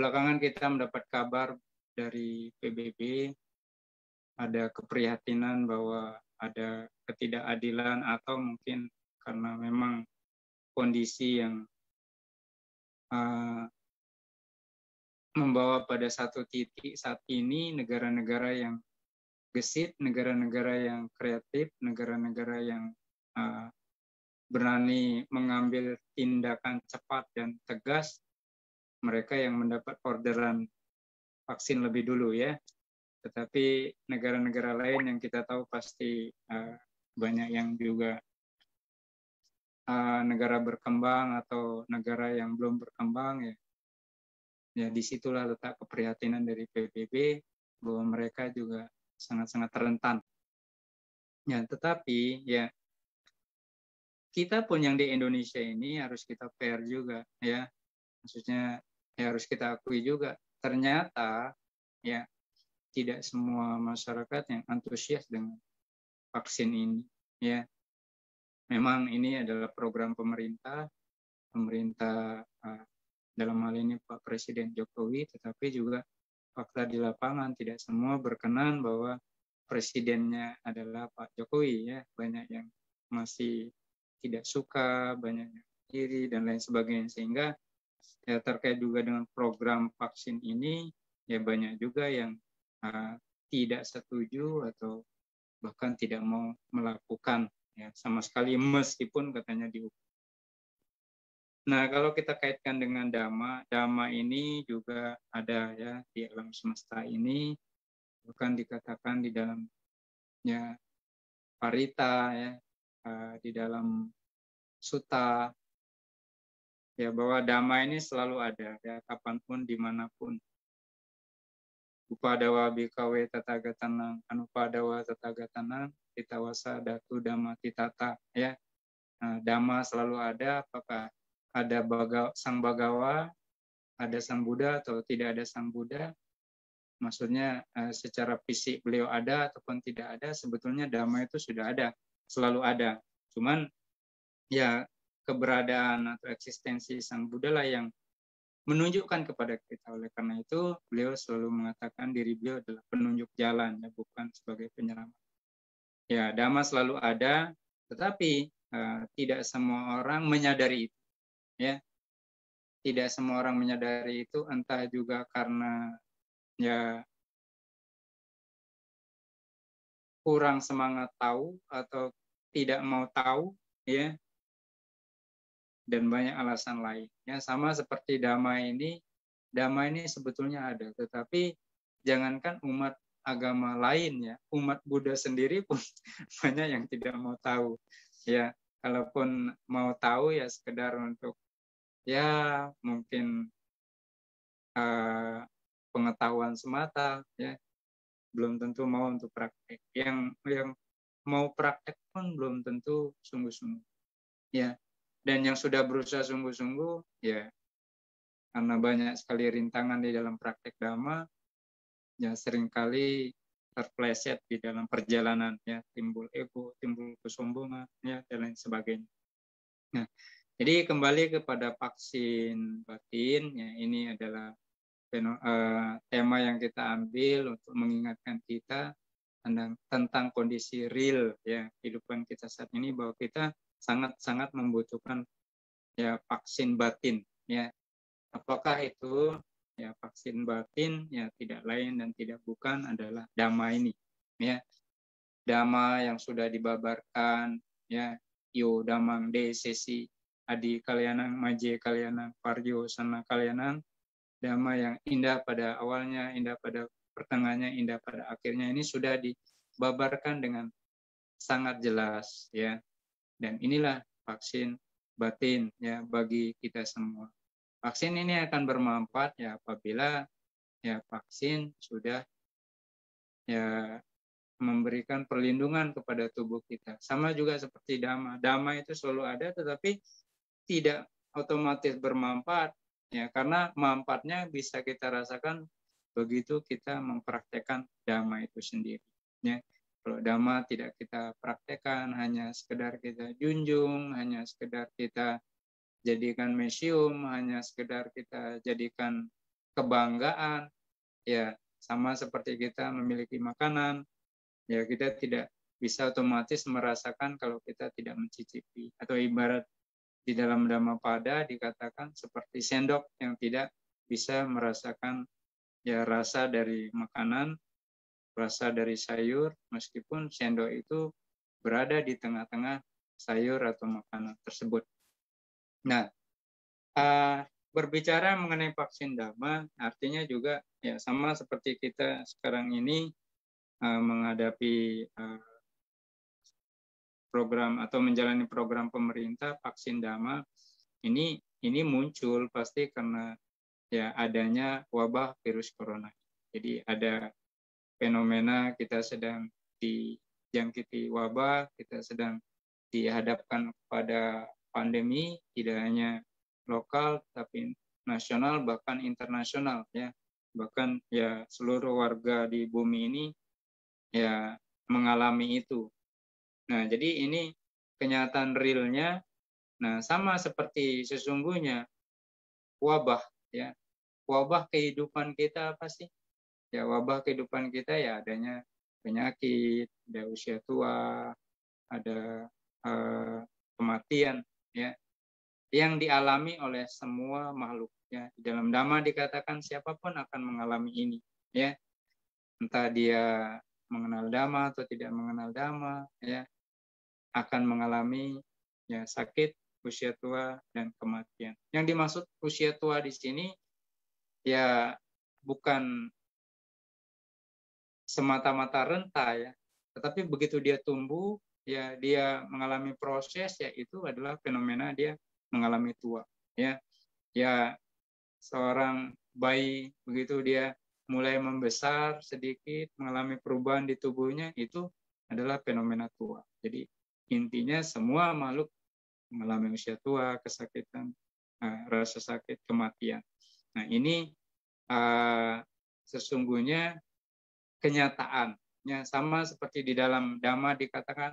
belakangan kita mendapat kabar dari PBB ada keprihatinan bahwa ada ketidakadilan atau mungkin karena memang kondisi yang membawa pada satu titik saat ini negara-negara yang gesit, negara-negara yang kreatif, negara-negara yang berani mengambil tindakan cepat dan tegas, mereka yang mendapat orderan vaksin lebih dulu ya. Tetapi negara-negara lain yang kita tahu pasti banyak yang juga negara berkembang atau negara yang belum berkembang ya. Ya disitulah letak keprihatinan dari PBB bahwa mereka juga sangat-sangat rentan. Ya, tetapi ya kita pun yang di Indonesia ini harus kita fair juga ya. Maksudnya ya harus kita akui juga ternyata ya tidak semua masyarakat yang antusias dengan vaksin ini ya. Memang ini adalah program pemerintah dalam hal ini Pak Presiden Jokowi, tetapi juga fakta di lapangan tidak semua berkenan bahwa presidennya adalah Pak Jokowi ya. Banyak yang masih tidak suka, banyak yang iri dan lain sebagainya, sehingga ya terkait juga dengan program vaksin ini ya banyak juga yang tidak setuju atau bahkan tidak mau melakukan ya sama sekali meskipun katanya dihukum. Nah, kalau kita kaitkan dengan dhamma ini juga ada ya di alam semesta ini, bukan dikatakan di dalam ya parita ya di dalam sutta ya bahwa dhamma ini selalu ada ya kapanpun dimanapun. Upadawa bhikkhave tathagatanang anupadawa tathagatanang titawasa datu dhamma titata ya. Nah, dhamma selalu ada, apakah ada sang Bagawa, ada sang Buddha atau tidak ada sang Buddha. Maksudnya secara fisik beliau ada ataupun tidak ada, sebetulnya dhamma itu sudah ada, selalu ada. Cuman ya keberadaan atau eksistensi sang Buddha lah yang menunjukkan kepada kita. Oleh karena itu beliau selalu mengatakan diri beliau adalah penunjuk jalan, ya, bukan sebagai penyelamat. Ya, dhamma selalu ada, tetapi tidak semua orang menyadari itu. Ya, tidak semua orang menyadari itu, entah juga karena ya kurang semangat tahu atau tidak mau tahu, ya, dan banyak alasan lain. Ya, sama seperti dhamma ini sebetulnya ada, tetapi jangankan umat agama lain ya, umat Buddha sendiri pun banyak yang tidak mau tahu. Ya, kalaupun mau tahu ya sekedar untuk ya mungkin pengetahuan semata ya, belum tentu mau untuk praktek. Yang mau praktek pun belum tentu sungguh-sungguh. Ya, dan yang sudah berusaha sungguh-sungguh ya karena banyak sekali rintangan di dalam praktek dhamma, ya seringkali terpleset di dalam perjalanan, ya timbul ego, timbul kesombongan, ya dan lain sebagainya. Nah, jadi kembali kepada vaksin batin, ya ini adalah tema yang kita ambil untuk mengingatkan kita tentang kondisi real ya kehidupan kita saat ini, bahwa kita sangat-sangat membutuhkan ya vaksin batin ya. Apakah itu ya vaksin batin? Ya tidak lain dan tidak bukan adalah dhamma ini ya. Dhamma yang sudah dibabarkan ya, yo dhammang de sesi adi kalyanang maje kalyanang parjo sana kalyanang. Dhamma yang indah pada awalnya, indah pada pertengahannya, indah pada akhirnya, ini sudah dibabarkan dengan sangat jelas ya. Dan inilah vaksin batin ya bagi kita semua. Vaksin ini akan bermanfaat ya apabila ya vaksin sudah ya memberikan perlindungan kepada tubuh kita. Sama juga seperti dhamma. Dhamma itu selalu ada tetapi tidak otomatis bermanfaat ya, karena manfaatnya bisa kita rasakan begitu kita mempraktekkan dhamma itu sendiri ya. Kalau dhamma tidak kita praktekkan, hanya sekedar kita junjung, hanya sekedar kita jadikan museum, hanya sekedar kita jadikan kebanggaan, ya sama seperti kita memiliki makanan, ya kita tidak bisa otomatis merasakan kalau kita tidak mencicipi. Atau ibarat di dalam Dhammapada dikatakan seperti sendok yang tidak bisa merasakan ya rasa dari makanan, rasa dari sayur, meskipun sendok itu berada di tengah-tengah sayur atau makanan tersebut. Nah, berbicara mengenai vaksin Dhamma, artinya juga ya sama seperti kita sekarang ini menghadapi program atau menjalani program pemerintah vaksin Dhamma ini muncul pasti karena ya adanya wabah virus corona. Jadi ada fenomena kita sedang dijangkiti wabah, kita sedang dihadapkan pada pandemi, tidak hanya lokal tapi nasional bahkan internasional ya. Bahkan ya seluruh warga di bumi ini ya mengalami itu. Nah, jadi ini kenyataan realnya. Nah, sama seperti sesungguhnya wabah ya. Wabah kehidupan kita apa sih? Ya, wabah kehidupan kita ya adanya penyakit, ada usia tua, ada kematian ya yang dialami oleh semua makhluk ya. Di dalam Dhamma dikatakan siapapun akan mengalami ini ya. Entah dia mengenal Dhamma atau tidak mengenal Dhamma ya, akan mengalami ya sakit, usia tua dan kematian. Yang dimaksud usia tua di sini ya bukan semata-mata renta ya, tetapi begitu dia tumbuh ya dia mengalami proses, ya itu adalah fenomena dia mengalami tua ya. Ya seorang bayi begitu dia mulai membesar sedikit, mengalami perubahan di tubuhnya, itu adalah fenomena tua. Jadi intinya semua makhluk mengalami usia tua, kesakitan, rasa sakit, kematian. Nah ini sesungguhnya kenyataannya sama seperti di dalam Dhamma dikatakan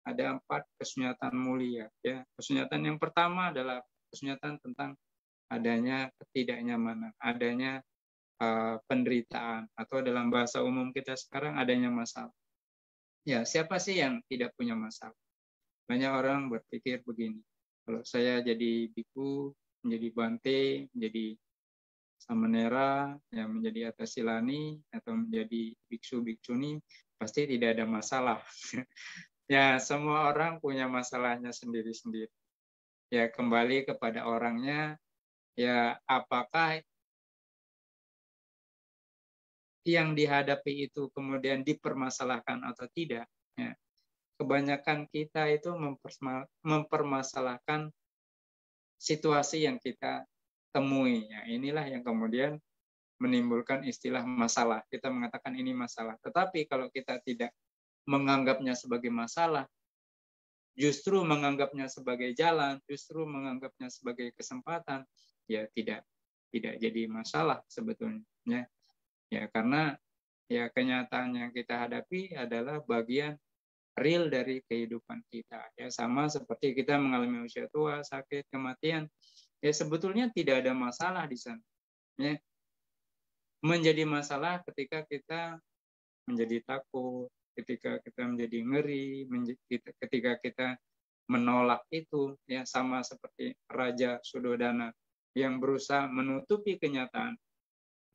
ada 4 kesunyatan mulia ya. Kesunyatan yang pertama adalah kesunyatan tentang adanya ketidaknyamanan, adanya penderitaan, atau dalam bahasa umum kita sekarang adanya masalah. Ya, siapa sih yang tidak punya masalah? Banyak orang berpikir begini, kalau saya jadi biku, menjadi bante, menjadi samanera, ya menjadi atasilani, atau menjadi biksu bikcuni, pasti tidak ada masalah. Ya, semua orang punya masalahnya sendiri-sendiri. Ya, kembali kepada orangnya, ya apakah yang dihadapi itu kemudian dipermasalahkan atau tidak. Ya. Kebanyakan kita itu mempermasalahkan situasi yang kita temui. Ya, inilah yang kemudian menimbulkan istilah masalah. Kita mengatakan ini masalah. Tetapi kalau kita tidak menganggapnya sebagai masalah, justru menganggapnya sebagai jalan, justru menganggapnya sebagai kesempatan, ya tidak jadi masalah sebetulnya. Ya karena ya kenyataan yang kita hadapi adalah bagian real dari kehidupan kita. Ya sama seperti kita mengalami usia tua, sakit, kematian. Ya sebetulnya tidak ada masalah di sana. Ya. Menjadi masalah ketika kita menjadi takut, ketika kita menjadi ngeri, ketika kita menolak itu, ya sama seperti Raja Sudodana yang berusaha menutupi kenyataan.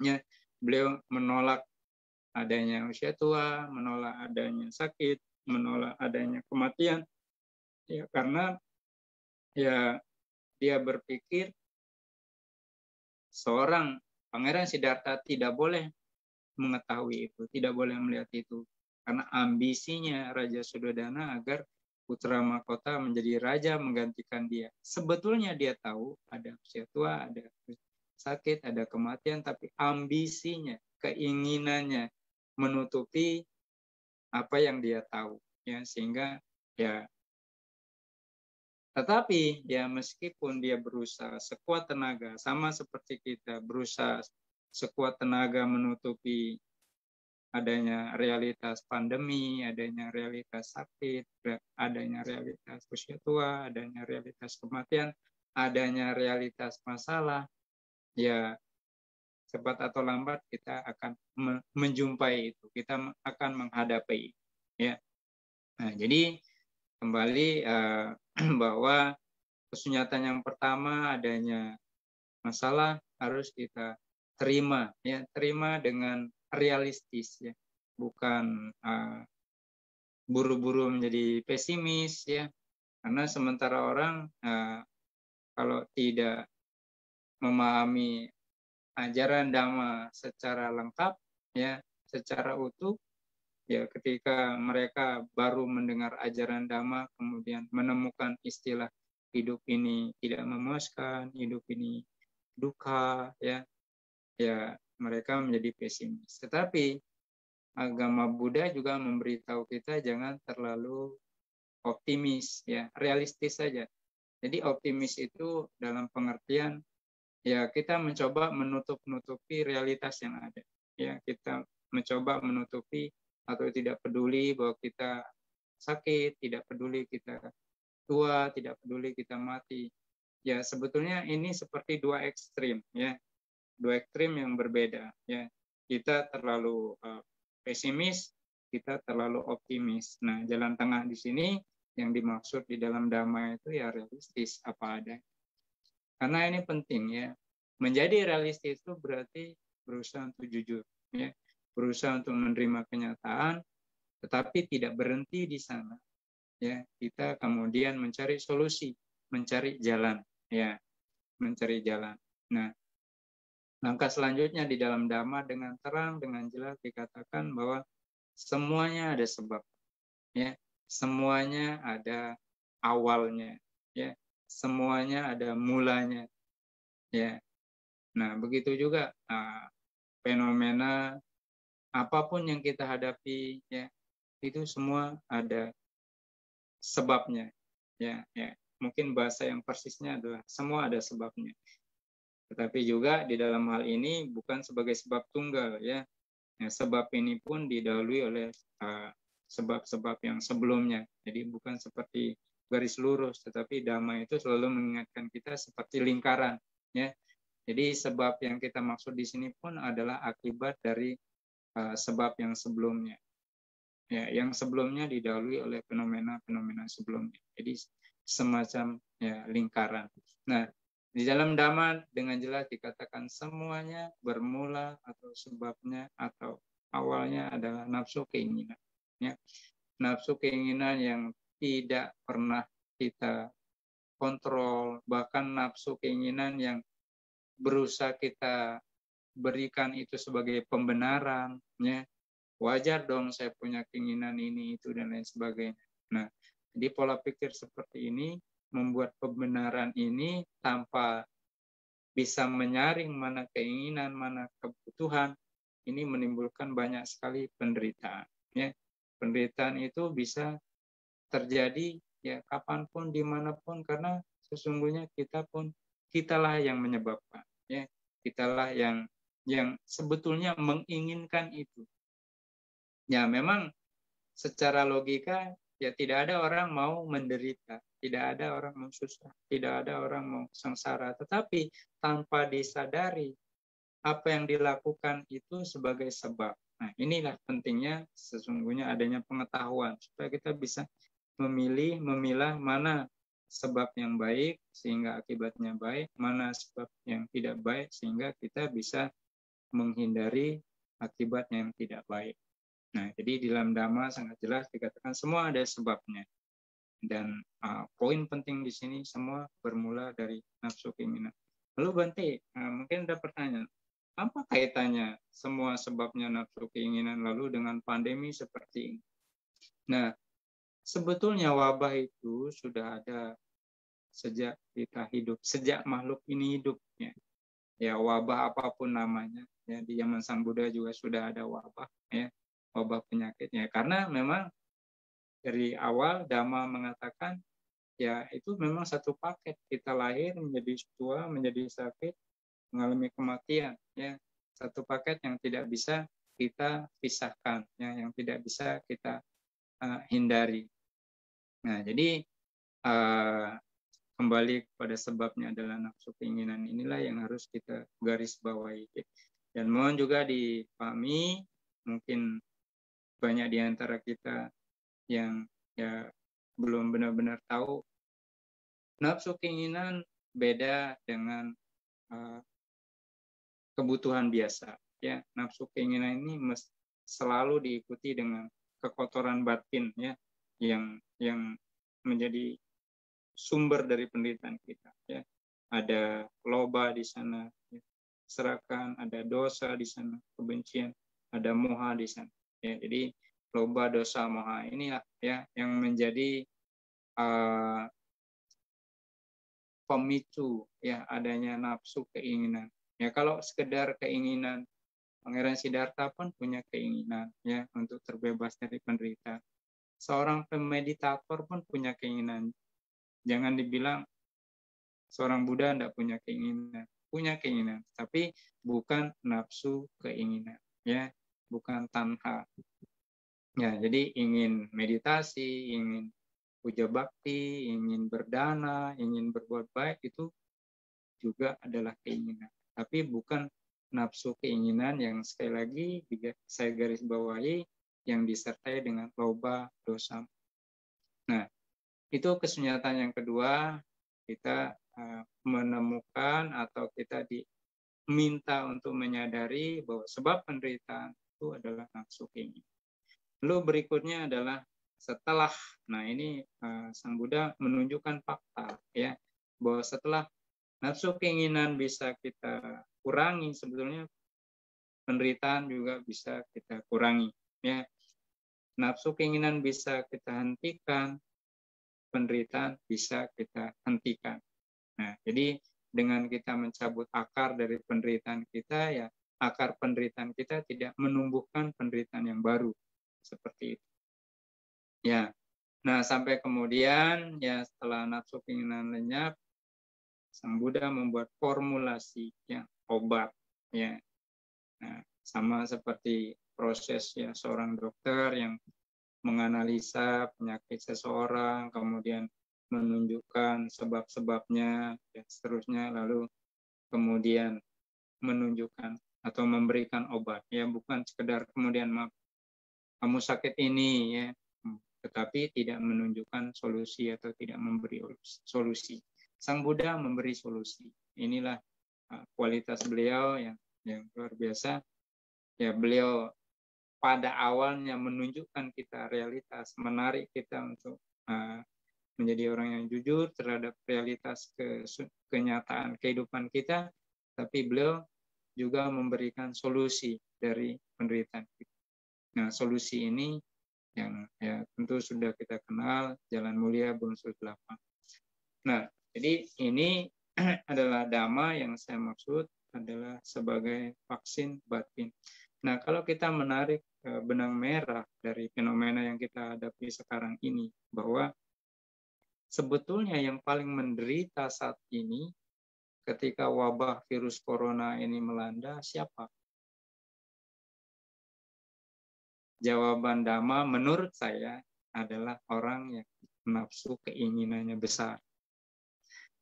Ya, beliau menolak adanya usia tua, menolak adanya sakit, menolak adanya kematian, ya karena ya dia berpikir seorang Pangeran Siddhartha tidak boleh mengetahui itu, tidak boleh melihat itu, karena ambisinya Raja Sudodana agar putra mahkota menjadi raja menggantikan dia. Sebetulnya dia tahu ada usia tua, ada sakit, ada kematian, tapi ambisinya, keinginannya menutupi apa yang dia tahu, ya sehingga ya. Tetapi ya meskipun dia berusaha sekuat tenaga, sama seperti kita berusaha sekuat tenaga menutupi adanya realitas pandemi, adanya realitas sakit, adanya realitas usia tua, adanya realitas kematian, adanya realitas masalah, ya cepat atau lambat kita akan menjumpai itu, kita akan menghadapi, ya. Nah, jadi kembali bahwa kesunyatan yang pertama adanya masalah harus kita terima, ya, terima dengan realistis, ya, bukan buru-buru menjadi pesimis, ya, karena sementara orang kalau tidak memahami ajaran Dhamma secara lengkap, ya, secara utuh, ya, ketika mereka baru mendengar ajaran Dhamma kemudian menemukan istilah hidup ini tidak memuaskan, hidup ini duka, ya, ya mereka menjadi pesimis. Tetapi agama Buddha juga memberitahu kita jangan terlalu optimis, ya, realistis saja. Jadi optimis itu dalam pengertian ya kita mencoba menutup-nutupi realitas yang ada. Ya, kita mencoba menutupi atau tidak peduli bahwa kita sakit, tidak peduli kita tua, tidak peduli kita mati. Ya, sebetulnya ini seperti dua ekstrim, ya. Dua ekstrim yang berbeda, ya. Kita terlalu pesimis, kita terlalu optimis. Nah, jalan tengah di sini yang dimaksud di dalam Dhamma itu ya realistis apa ada. Karena ini penting, ya. Menjadi realistis itu berarti berusaha untuk jujur, ya. Berusaha untuk menerima kenyataan, tetapi tidak berhenti di sana, ya. Kita kemudian mencari solusi, mencari jalan, ya, mencari jalan. Nah, langkah selanjutnya di dalam Dhamma dengan terang, dengan jelas dikatakan bahwa semuanya ada sebab, ya. Semuanya ada awalnya, ya. Semuanya ada mulanya, ya. Nah, begitu juga fenomena apapun yang kita hadapi, ya, itu semua ada sebabnya, ya, ya. Mungkin bahasa yang persisnya adalah semua ada sebabnya. Tetapi juga di dalam hal ini bukan sebagai sebab tunggal, ya. Ya, sebab ini pun didahului oleh sebab-sebab yang sebelumnya. Jadi bukan seperti garis lurus, tetapi Dhamma itu selalu mengingatkan kita seperti lingkaran, ya. Jadi sebab yang kita maksud di sini pun adalah akibat dari sebab yang sebelumnya. Ya, yang sebelumnya didahului oleh fenomena-fenomena sebelumnya. Jadi semacam ya lingkaran. Nah, di dalam Dhamma dengan jelas dikatakan semuanya bermula atau sebabnya atau awalnya adalah nafsu keinginan. Ya. Nafsu keinginan yang tidak pernah kita kontrol, bahkan nafsu keinginan yang berusaha kita berikan itu sebagai pembenaran, ya. Wajar dong saya punya keinginan ini, itu, dan lain sebagainya. Nah, jadi pola pikir seperti ini membuat pembenaran ini tanpa bisa menyaring mana keinginan, mana kebutuhan, ini menimbulkan banyak sekali penderitaan. Ya. Penderitaan itu bisa terjadi ya kapanpun, dimanapun, karena sesungguhnya kitalah yang menyebabkan. Ya. Kitalah yang sebetulnya menginginkan itu. Ya, memang secara logika ya tidak ada orang mau menderita, tidak ada orang mau susah, tidak ada orang mau sengsara, tetapi tanpa disadari apa yang dilakukan itu sebagai sebab. Nah, inilah pentingnya sesungguhnya adanya pengetahuan supaya kita bisa memilah mana sebab yang baik sehingga akibatnya baik, mana sebab yang tidak baik sehingga kita bisa menghindari akibat yang tidak baik. Nah, jadi di dalam Dhamma sangat jelas dikatakan semua ada sebabnya. Dan poin penting di sini semua bermula dari nafsu keinginan. Lalu Bante, mungkin ada pertanyaan. Apa kaitannya semua sebabnya nafsu keinginan lalu dengan pandemi seperti ini? Nah, sebetulnya wabah itu sudah ada sejak kita hidup, sejak makhluk ini hidup. Ya, wabah apapun namanya. Ya, di zaman Sang Buddha juga sudah ada wabah. Ya. Wabah penyakitnya, karena memang dari awal Dhamma mengatakan ya itu memang satu paket, kita lahir menjadi tua, menjadi sakit, mengalami kematian, ya satu paket yang tidak bisa kita pisahkan, ya yang tidak bisa kita hindari. Nah, jadi kembali kepada sebabnya adalah nafsu keinginan, inilah yang harus kita garis bawahi. Dan mohon juga dipahami, mungkin banyak di antara kita yang ya belum benar-benar tahu nafsu keinginan beda dengan kebutuhan biasa. Ya, nafsu keinginan ini selalu diikuti dengan kekotoran batin, ya, yang menjadi sumber dari penderitaan kita. Ya, ada loba di sana, ya, serakan, ada dosa di sana, kebencian, ada moha di sana. Ya, jadi loba, dosa, moha inilah ya yang menjadi pemicu ya adanya nafsu keinginan. Ya kalau sekedar keinginan, Pangeran Siddhartha pun punya keinginan ya untuk terbebas dari penderitaan. Seorang pemeditator pun punya keinginan. Jangan dibilang seorang Buddha tidak punya keinginan, tapi bukan nafsu keinginan, ya, bukan tanha. Ya, jadi ingin meditasi, ingin puja bakti, ingin berdana, ingin berbuat baik itu juga adalah keinginan, tapi bukan nafsu keinginan yang sekali lagi saya garis bawahi yang disertai dengan loba, dosa. Nah, itu kesunyatan yang kedua, kita menemukan atau kita diminta untuk menyadari bahwa sebab penderitaan itu adalah nafsu keinginan. Lalu berikutnya adalah setelah, nah ini Sang Buddha menunjukkan fakta ya, bahwa setelah nafsu keinginan bisa kita kurangi, sebetulnya penderitaan juga bisa kita kurangi ya. Nafsu keinginan bisa kita hentikan, penderitaan bisa kita hentikan. Nah, jadi dengan kita mencabut akar dari penderitaan kita, ya akar penderitaan kita tidak menumbuhkan penderitaan yang baru seperti itu. Ya, nah sampai kemudian ya setelah nafsu keinginan lenyap, Sang Buddha membuat formulasi yang obat. Ya, nah, sama seperti proses ya seorang dokter yang menganalisa penyakit seseorang, kemudian menunjukkan sebab-sebabnya, dan seterusnya, lalu kemudian menunjukkan atau memberikan obat. Ya, bukan sekedar kemudian maaf, kamu sakit ini, ya, tetapi tidak menunjukkan solusi atau tidak memberi solusi. Sang Buddha memberi solusi. Inilah kualitas beliau yang luar biasa. Ya, beliau pada awalnya menunjukkan kita realitas, menarik kita untuk menjadi orang yang jujur terhadap realitas kenyataan kehidupan kita, tapi beliau juga memberikan solusi dari penderitaan kita. Nah, solusi ini yang ya tentu sudah kita kenal, Jalan Mulia Bungsur 8. Nah, jadi ini adalah dhamma yang saya maksud adalah sebagai vaksin batin. Nah, kalau kita menarik benang merah dari fenomena yang kita hadapi sekarang ini, bahwa sebetulnya yang paling menderita saat ini ketika wabah virus corona ini melanda, siapa? Jawaban dhamma menurut saya adalah orang yang nafsu keinginannya besar.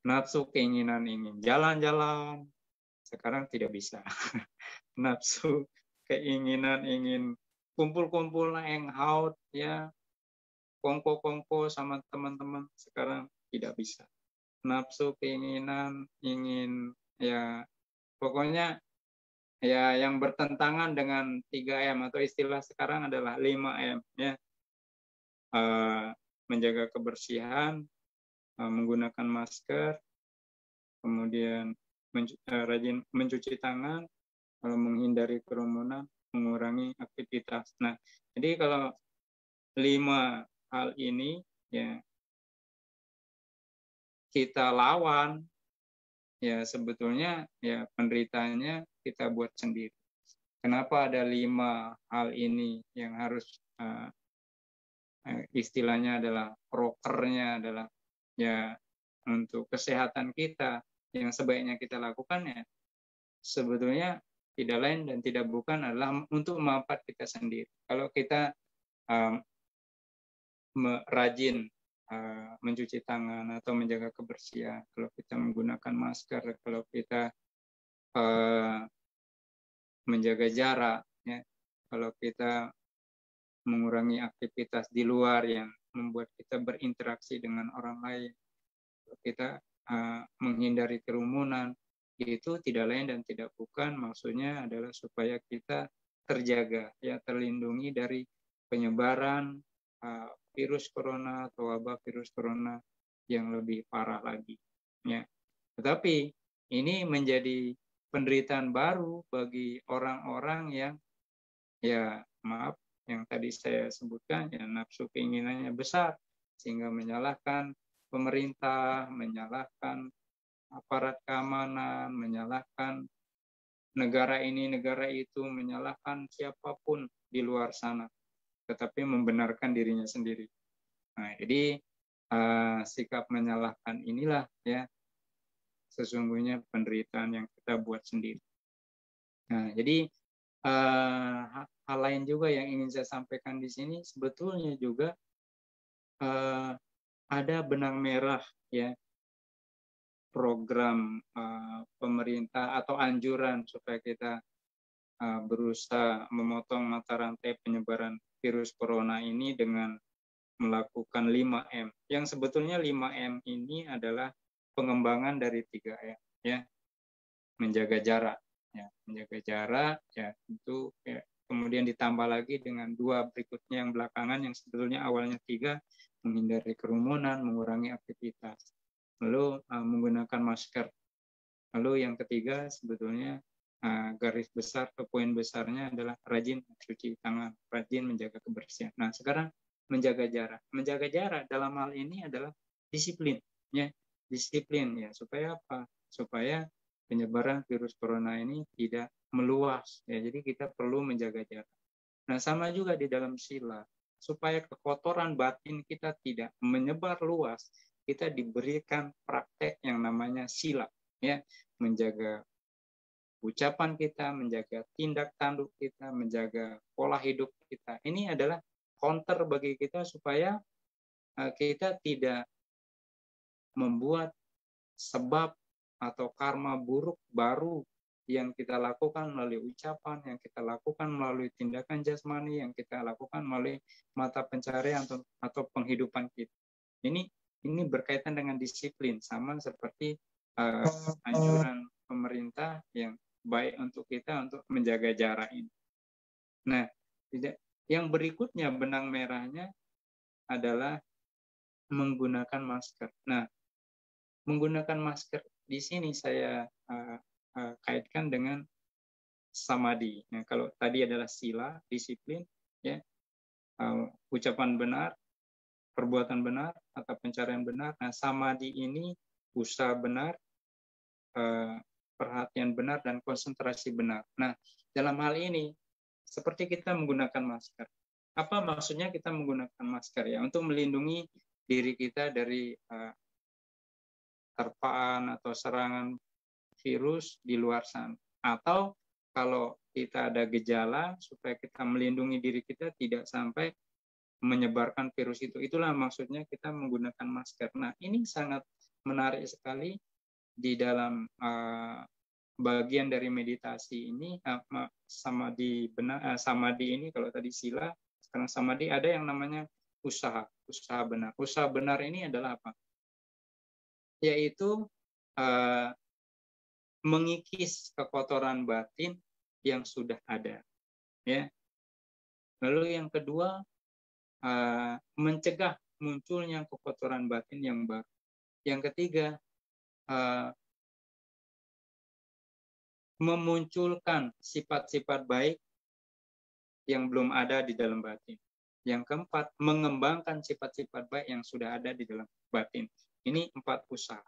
Nafsu keinginan ingin jalan-jalan, sekarang tidak bisa. Nafsu keinginan ingin kumpul-kumpul, hangout, ya, kongko-kongko sama teman-teman, sekarang tidak bisa. Nafsu keinginan ingin, ya, pokoknya ya yang bertentangan dengan 3M atau istilah sekarang adalah 5M, ya. Menjaga kebersihan, menggunakan masker, kemudian rajin mencuci tangan, menghindari kerumunan, mengurangi aktivitas. Nah, jadi kalau 5 hal ini ya kita lawan, ya sebetulnya ya penderitaannya kita buat sendiri. Kenapa ada 5 hal ini yang harus istilahnya adalah prokernya adalah ya untuk kesehatan kita, yang sebaiknya kita lakukan ya sebetulnya tidak lain dan tidak bukan adalah untuk manfaat kita sendiri. Kalau kita rajin mencuci tangan atau menjaga kebersihan, kalau kita menggunakan masker, kalau kita menjaga jarak, ya. Kalau kita mengurangi aktivitas di luar yang membuat kita berinteraksi dengan orang lain, kita menghindari kerumunan, itu tidak lain dan tidak bukan maksudnya adalah supaya kita terjaga, ya, terlindungi dari penyebaran virus corona atau wabah virus corona yang lebih parah lagi, ya. Tetapi ini menjadi penderitaan baru bagi orang-orang yang, ya maaf, yang tadi saya sebutkan, ya, nafsu keinginannya besar sehingga menyalahkan pemerintah, menyalahkan aparat keamanan, menyalahkan negara ini, negara itu, menyalahkan siapapun di luar sana, tetapi membenarkan dirinya sendiri. Nah, jadi sikap menyalahkan inilah, ya, sesungguhnya penderitaan yang kita buat sendiri. Nah, jadi hal lain juga yang ingin saya sampaikan di sini, sebetulnya juga ada benang merah, ya, program pemerintah atau anjuran supaya kita berusaha memotong mata rantai penyebaran virus corona ini dengan melakukan 5M. Yang sebetulnya 5M ini adalah pengembangan dari 3M, ya. Menjaga jarak, ya, menjaga jarak, ya, tentu, ya, kemudian ditambah lagi dengan 2 berikutnya yang belakangan, yang sebetulnya awalnya 3, menghindari kerumunan, mengurangi aktivitas, lalu menggunakan masker, lalu yang ketiga sebetulnya garis besar ke poin besarnya adalah rajin cuci tangan, rajin menjaga kebersihan. Nah, sekarang menjaga jarak. Menjaga jarak dalam hal ini adalah disiplin, ya, disiplin, ya, supaya apa? Supaya penyebaran virus corona ini tidak meluas, ya. Jadi kita perlu menjaga jarak. Nah, sama juga di dalam sila, supaya kekotoran batin kita tidak menyebar luas, kita diberikan praktek yang namanya sila, ya, menjaga ucapan kita, menjaga tindak tanduk kita, menjaga pola hidup kita. Ini adalah counter bagi kita supaya kita tidak membuat sebab atau karma buruk baru yang kita lakukan melalui ucapan, yang kita lakukan melalui tindakan jasmani, yang kita lakukan melalui mata pencaharian atau penghidupan kita. Ini berkaitan dengan disiplin, sama seperti anjuran pemerintah yang baik untuk kita untuk menjaga jarak ini. Nah, yang berikutnya benang merahnya adalah menggunakan masker. Nah, menggunakan masker di sini saya kaitkan dengan samadhi. Nah, kalau tadi adalah sila, disiplin, ya, ucapan benar, perbuatan benar, atau pencarian benar. Nah, samadhi ini usaha benar, perhatian benar, dan konsentrasi benar. Nah, dalam hal ini, seperti kita menggunakan masker. Apa maksudnya kita menggunakan masker, ya? Untuk melindungi diri kita dari terpaan atau serangan virus di luar sana. Atau kalau kita ada gejala, supaya kita melindungi diri kita tidak sampai menyebarkan virus itu. Itulah maksudnya kita menggunakan masker. Nah, ini sangat menarik sekali di dalam bagian dari meditasi ini, samadhi ini, kalau tadi sila, sekarang samadhi, ada yang namanya usaha benar. Usaha benar ini adalah apa? Yaitu mengikis kekotoran batin yang sudah ada, ya. Lalu yang kedua, mencegah munculnya kekotoran batin yang baru. Yang ketiga, memunculkan sifat-sifat baik yang belum ada di dalam batin. Yang keempat, mengembangkan sifat-sifat baik yang sudah ada di dalam batin. Ini 4 usaha.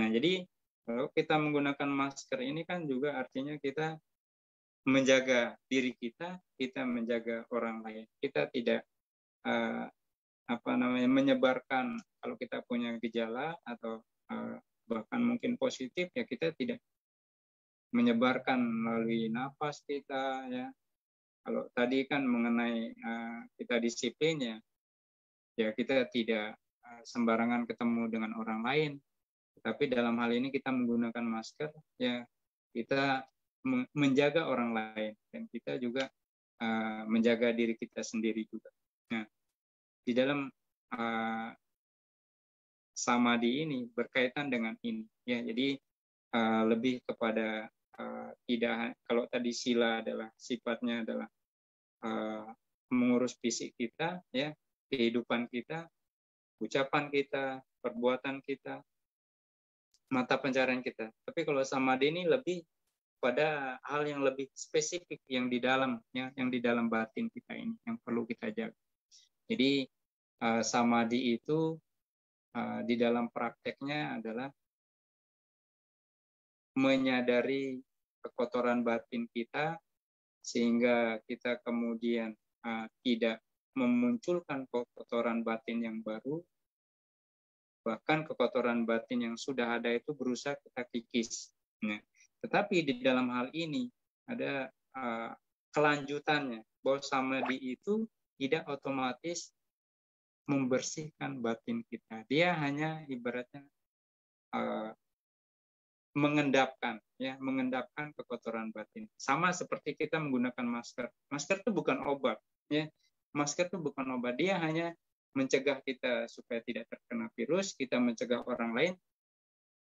Nah, jadi kalau kita menggunakan masker ini kan juga artinya kita menjaga diri kita menjaga orang lain. Kita tidak menyebarkan, kalau kita punya gejala atau bahkan mungkin positif, ya kita tidak menyebarkan melalui nafas kita, ya. Kalau tadi kan mengenai kita disiplin, ya kita tidak sembarangan ketemu dengan orang lain. Tapi dalam hal ini kita menggunakan masker, ya kita menjaga orang lain, dan kita juga menjaga diri kita sendiri juga. Nah, di dalam samadhi ini berkaitan dengan ini, ya. Jadi lebih kepada tidak, kalau tadi sila adalah sifatnya adalah mengurus fisik kita, ya, kehidupan kita, ucapan kita, perbuatan kita, mata pencarian kita. Tapi kalau samadhi ini lebih pada hal yang lebih spesifik yang di dalam, ya, yang di dalam batin kita ini yang perlu kita jaga. Jadi samadhi itu di dalam prakteknya adalah menyadari kekotoran batin kita sehingga kita kemudian tidak memunculkan kekotoran batin yang baru, bahkan kekotoran batin yang sudah ada itu berusaha kita kikis. Nah, tetapi di dalam hal ini ada kelanjutannya, bahwa samadhi itu tidak otomatis membersihkan batin kita. Dia hanya ibaratnya mengendapkan, ya, mengendapkan kekotoran batin. Sama seperti kita menggunakan masker. Masker itu bukan obat, ya. Masker itu bukan obat. Dia hanya mencegah kita supaya tidak terkena virus, kita mencegah orang lain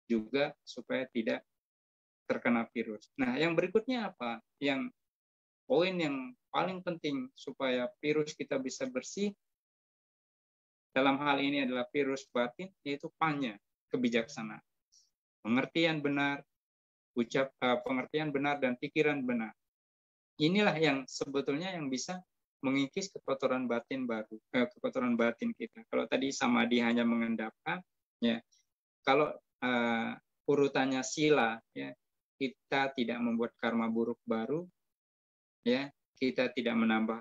juga supaya tidak terkena virus. Nah, yang berikutnya apa? Yang poin yang paling penting supaya virus kita bisa bersih dalam hal ini adalah virus batin, yaitu panya, kebijaksanaan. Pengertian benar, pengertian benar dan pikiran benar. Inilah yang sebetulnya yang bisa mengikis kekotoran batin baru, kekotoran batin kita. Kalau tadi samadhi hanya mengendapkan, ya. Kalau urutannya sila, ya, kita tidak membuat karma buruk baru, ya, kita tidak menambah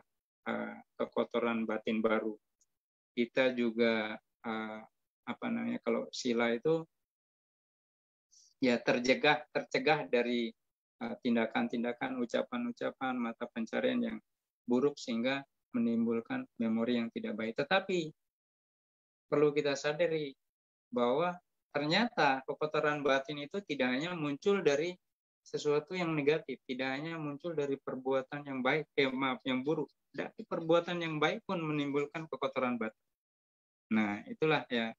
kekotoran batin baru. Kita juga kalau sila itu ya tercegah dari tindakan-tindakan, ucapan-ucapan, mata pencarian yang buruk sehingga menimbulkan memori yang tidak baik. Tetapi perlu kita sadari bahwa ternyata kekotoran batin itu tidak hanya muncul dari sesuatu yang negatif, tidak hanya muncul dari perbuatan yang baik, yang buruk. Dari perbuatan yang baik pun menimbulkan kekotoran batin. Nah, itulah ya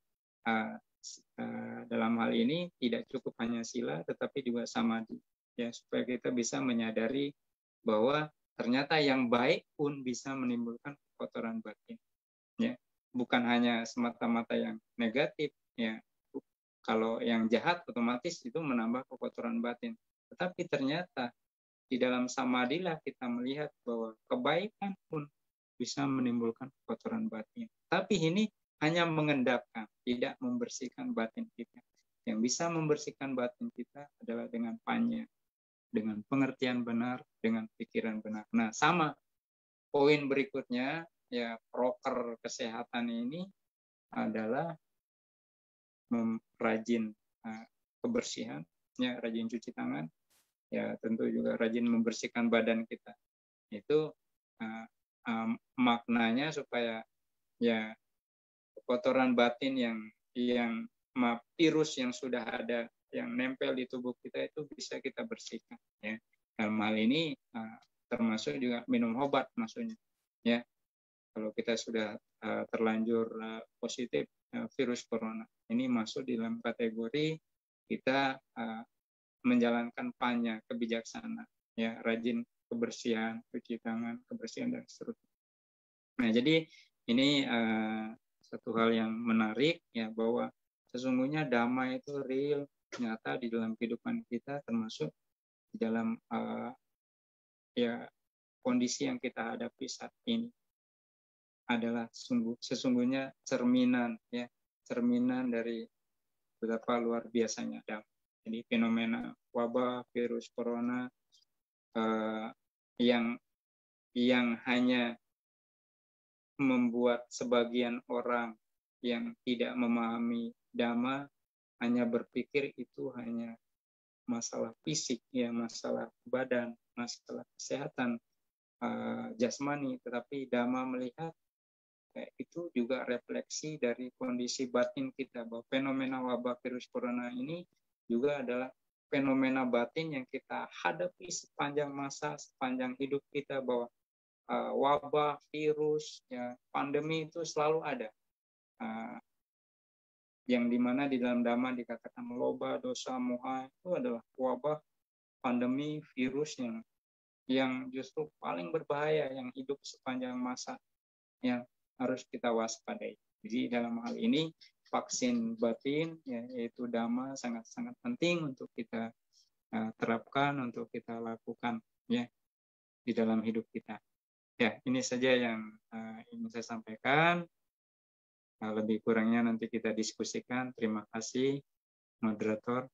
dalam hal ini tidak cukup hanya sila, tetapi juga samadhi, ya, supaya kita bisa menyadari bahwa ternyata yang baik pun bisa menimbulkan kekotoran batin, ya, bukan hanya semata-mata yang negatif, ya. Kalau yang jahat otomatis itu menambah kekotoran batin, tetapi ternyata di dalam samadhi lah kita melihat bahwa kebaikan pun bisa menimbulkan kekotoran batin. Tapi ini hanya mengendapkan, tidak membersihkan batin kita. Yang bisa membersihkan batin kita adalah dengan panya, dengan pengertian benar, dengan pikiran benar. Nah, sama poin berikutnya, ya, proker kesehatan ini adalah rajin kebersihan, ya, rajin cuci tangan, ya, tentu juga rajin membersihkan badan kita. Itu maknanya supaya, ya, kotoran batin yang virus yang sudah ada yang nempel di tubuh kita itu bisa kita bersihkan, ya. Dalam hal ini termasuk juga minum obat, maksudnya, ya. Kalau kita sudah terlanjur positif virus corona, ini masuk di dalam kategori kita menjalankan panya, kebijaksanaan, ya, rajin kebersihan, cuci tangan, kebersihan dan seterusnya. Nah, jadi ini satu hal yang menarik, ya, bahwa sesungguhnya dhamma itu real, nyata di dalam kehidupan kita, termasuk di dalam ya, kondisi yang kita hadapi saat ini adalah sesungguhnya cerminan, ya, cerminan dari betapa luar biasanya dhamma. Jadi fenomena wabah virus corona yang hanya membuat sebagian orang yang tidak memahami dhamma hanya berpikir itu hanya masalah fisik, ya, masalah badan, masalah kesehatan jasmani, tetapi dhamma melihat itu juga refleksi dari kondisi batin kita, bahwa fenomena wabah virus corona ini juga adalah fenomena batin yang kita hadapi sepanjang masa, sepanjang hidup kita, bahwa wabah, virus, ya, pandemi itu selalu ada. Yang dimana di dalam Dhamma dikatakan loba, dosa, moha itu adalah wabah, pandemi, virus yang justru paling berbahaya, yang hidup sepanjang masa, yang harus kita waspadai. Jadi dalam hal ini vaksin batin, ya, yaitu Dhamma, sangat-sangat penting untuk kita terapkan, untuk kita lakukan, ya, di dalam hidup kita. Ya, ini saja yang ingin saya sampaikan. Lebih kurangnya nanti kita diskusikan. Terima kasih, moderator.